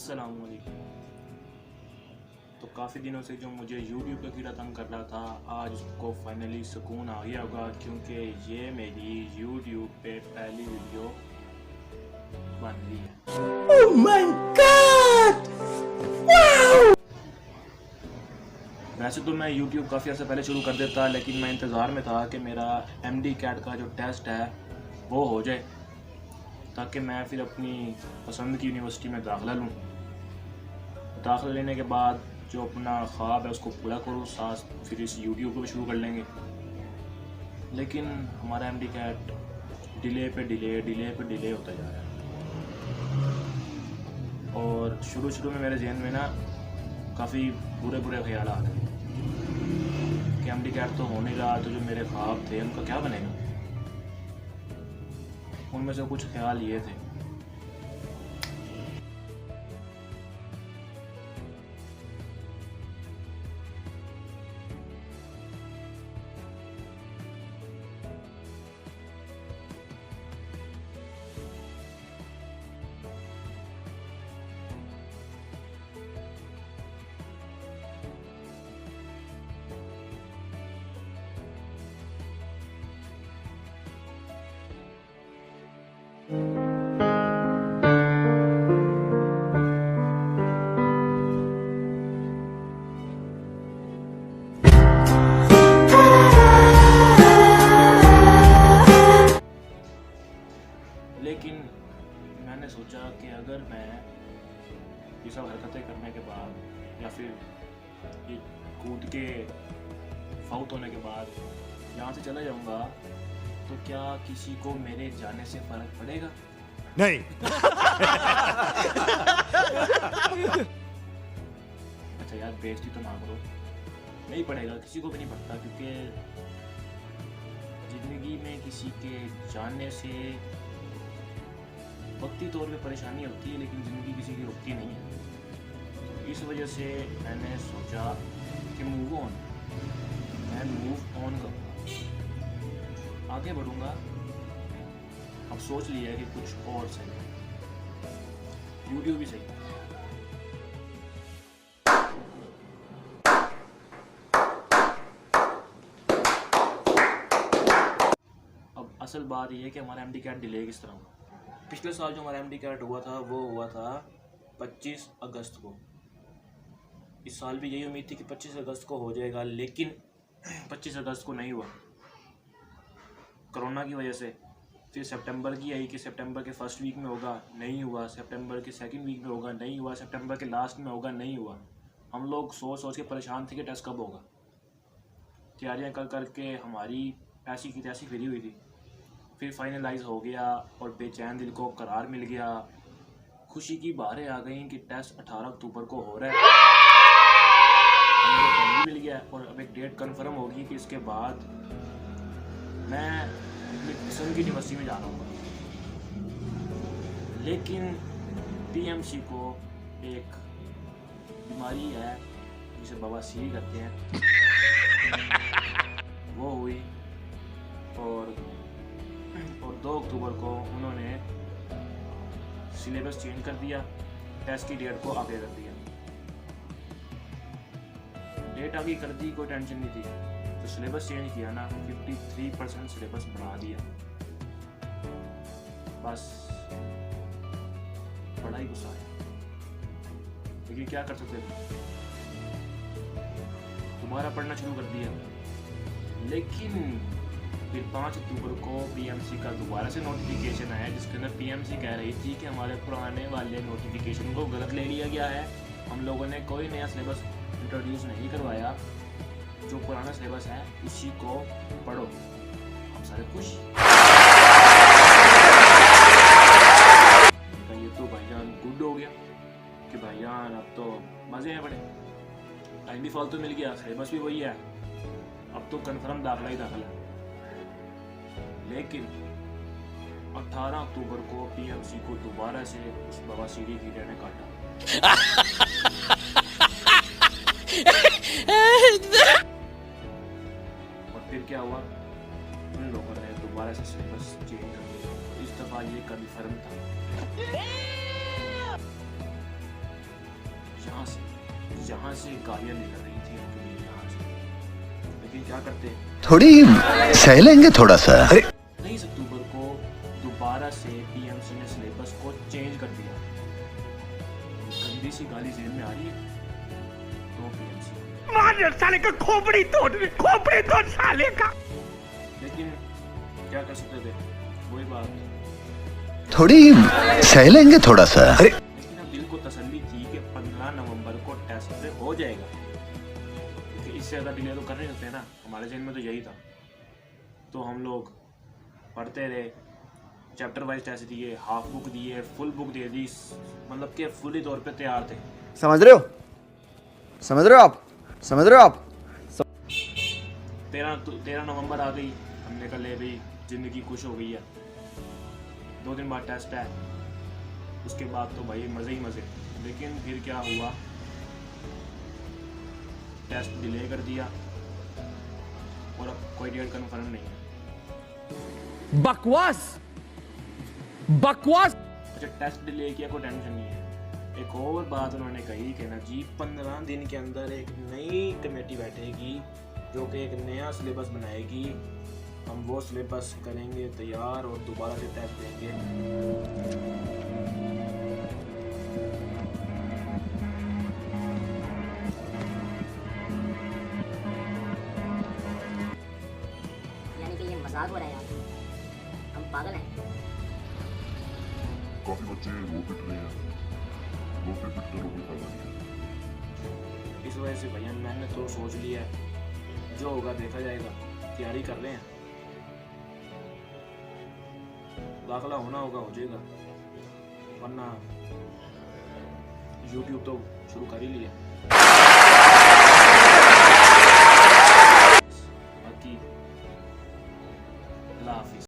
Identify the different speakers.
Speaker 1: अस्सलाम वालेकुम। तो काफ़ी दिनों से जो मुझे YouTube का कीड़ा तंग कर रहा था, आज उसको फाइनली सुकून आ गया होगा, क्योंकि ये मेरी YouTube पे पहली वीडियो बन रही है।
Speaker 2: Oh my God! Wow!
Speaker 1: वैसे तो मैं YouTube काफ़ी अर्से पहले शुरू कर देता, लेकिन मैं इंतज़ार में था कि मेरा MD कैट का जो टेस्ट है वो हो जाए, ताकि मैं फिर अपनी पसंद की यूनिवर्सिटी में दाखिला लूँ। दाखिला लेने के बाद जो अपना ख्वाब है उसको पूरा करूँ, साथ फिर इस YouTube को भी शुरू कर लेंगे। लेकिन हमारा MD कैट डिले पे डिले होता जा रहा है। और शुरू में मेरे जहन में ना काफ़ी बुरे ख्याल आ रहे थे कि MD कैट तो हो नहीं रहा, तो जो मेरे ख्वाब थे उनका क्या बनेगा। उनमें से कुछ ख्याल ये थे। लेकिन मैंने सोचा कि अगर मैं ये सब हरकतें करने के बाद या फिर ये कूद के फाउट होने के बाद यहाँ से चला जाऊँगा, तो क्या किसी को मेरे जाने से फर्क पड़ेगा?
Speaker 2: नहीं।
Speaker 1: अच्छा यार, बेइज्जती तो ना करो। नहीं पड़ेगा, किसी को भी नहीं पड़ता, क्योंकि जिंदगी में किसी के जाने से वक्ती तौर पे परेशानी होती है, लेकिन ज़िंदगी किसी की रुकती नहीं है। तो इस वजह से मैंने सोचा कि मैं मूव ऑन करूँगा, आगे बढ़ूँगा। अब सोच लिया है कि कुछ और सही है, यूट्यूब भी सही है। अब असल बात यह है कि हमारा MD कैट डिले किस तरह हुआ। पिछले साल जो हमारा MD कैट हुआ था वो हुआ था 25 अगस्त को। इस साल भी यही उम्मीद थी कि 25 अगस्त को हो जाएगा, लेकिन 25 अगस्त को नहीं हुआ कोरोना की वजह से। फिर सितंबर की आई कि सितंबर के फर्स्ट वीक में होगा, नहीं हुआ। सितंबर के सेकंड वीक में होगा, नहीं हुआ। सितंबर के लास्ट में होगा, नहीं हुआ। हम लोग सोच के परेशान थे कि टेस्ट कब होगा। तैयारियां करके हमारी ऐसी की तैसी फिरी हुई थी। फिर फाइनलाइज हो गया और बेचैन दिल को करार मिल गया। खुशी की बातें आ गई कि टेस्ट 18 अक्टूबर को हो रहा है। हमें टाइम मिल गया और अब एक डेट कंफर्म होगी कि इसके बाद मैं अपनी पसंद की यूनिवर्सिटी में जा रहा हूँ। लेकिन PMC को एक बीमारी है जिसे बवासीर कहते हैं, वो हुई। और 2 अक्टूबर को उन्होंने सिलेबस चेंज कर दिया, टेस्ट की डेट को आगे कर दिया। डेट आगे कर दी, कोई टेंशन नहीं थी। तो सिलेबस चेंज किया ना, 53% सिलेबस बढ़ा दिया। बस बड़ा ही गुस्सा आया, लेकिन क्या कर सकते थे। दोबारा पढ़ना शुरू कर दिया। लेकिन फिर 5 अक्टूबर को PMC का दोबारा से नोटिफिकेशन आया, जिसके अंदर PMC कह रही थी कि हमारे पुराने वाले नोटिफिकेशन को गलत ले लिया गया है। हम लोगों ने कोई नया सिलेबस इंट्रोड्यूस नहीं करवाया, जो पुराना सिलेबस है उसी को पढ़ो। हम सारे खुश। ये तो भाईजान गुड हो गया कि भाईजान अब तो मज़े हैं बड़े, टाइम भी फालतू मिल गया, सिलेबस भी वही है, अब तो कंफर्म दाखिला ही दाखिला है। लेकिन 18 अक्टूबर को PMC को दोबारा से उस बवासीरी कीड़े ने काटा। और फिर क्या हुआ, उन लोगों ने दोबारा से सिलेबस चेंज कर दिया। इस दफा ये कंफर्म था यहाँ से गालियाँ निकल रही थी उनके लिए यहाँ से, लेकिन क्या करते,
Speaker 3: थोड़ी सह लेंगे थोड़ा सा।
Speaker 1: 23 अक्टूबर को दोबारा से पीएमसी ने सिलेबस को चेंज कर दिया। गंदी सी गाली जेहन में आ रही है तो पीएमसी
Speaker 2: मार साले का खोपड़ी तोड़ साले का।
Speaker 1: लेकिन क्या कर सकते थे, वही बात।
Speaker 3: थोड़ी सह लेंगे थोड़ा सा।
Speaker 1: लेकिन अब दिल को तसल्ली थी कि 15 नवंबर को टेस्ट हो जाएगा, क्योंकि इससे ज़्यादा डिले तो कर नहीं सकते ना, हमारे जहन में तो यही था। तो हम लोग पढ़ते रहे, चैप्टर वाइज टेस्ट दिए, हाफ बुक दिए, फुल बुक दे दी, मतलब कि फुली तौर पे तैयार थे।
Speaker 4: समझ रहे हो आप
Speaker 1: 13 नवंबर आ गई, हमने कहा ले भाई ज़िंदगी खुश हो गई है, 2 दिन बाद टेस्ट है, उसके बाद तो भाई मज़े ही मज़े। लेकिन फिर क्या हुआ, टेस्ट डिले कर दिया और अब कोई डेट कन्फर्म नहीं है।
Speaker 2: बकवास।
Speaker 1: अच्छा, टेस्ट डिले किया, कोई टेंशन नहीं है। एक और बात उन्होंने कही कि ना जी 15 दिन के अंदर एक नई कमेटी बैठेगी जो कि एक नया सिलेबस बनाएगी, हम वो सिलेबस करेंगे तैयार और दोबारा से टेस्ट देंगे।
Speaker 5: यानी कि ये मजाक हो रहा है यार, हम पागल हैं।
Speaker 6: काफी बच्चे रो पिट रहे हैं, रो के पिट कर कोई फायदा नहीं है।
Speaker 1: इस वजह से भैया मैंने तो सोच लिया है, जो होगा देखा जाएगा, तैयारी कर रहे हैं, दाखिला होना होगा हो जाएगा, वरना YouTube तो शुरू कर ही लिया।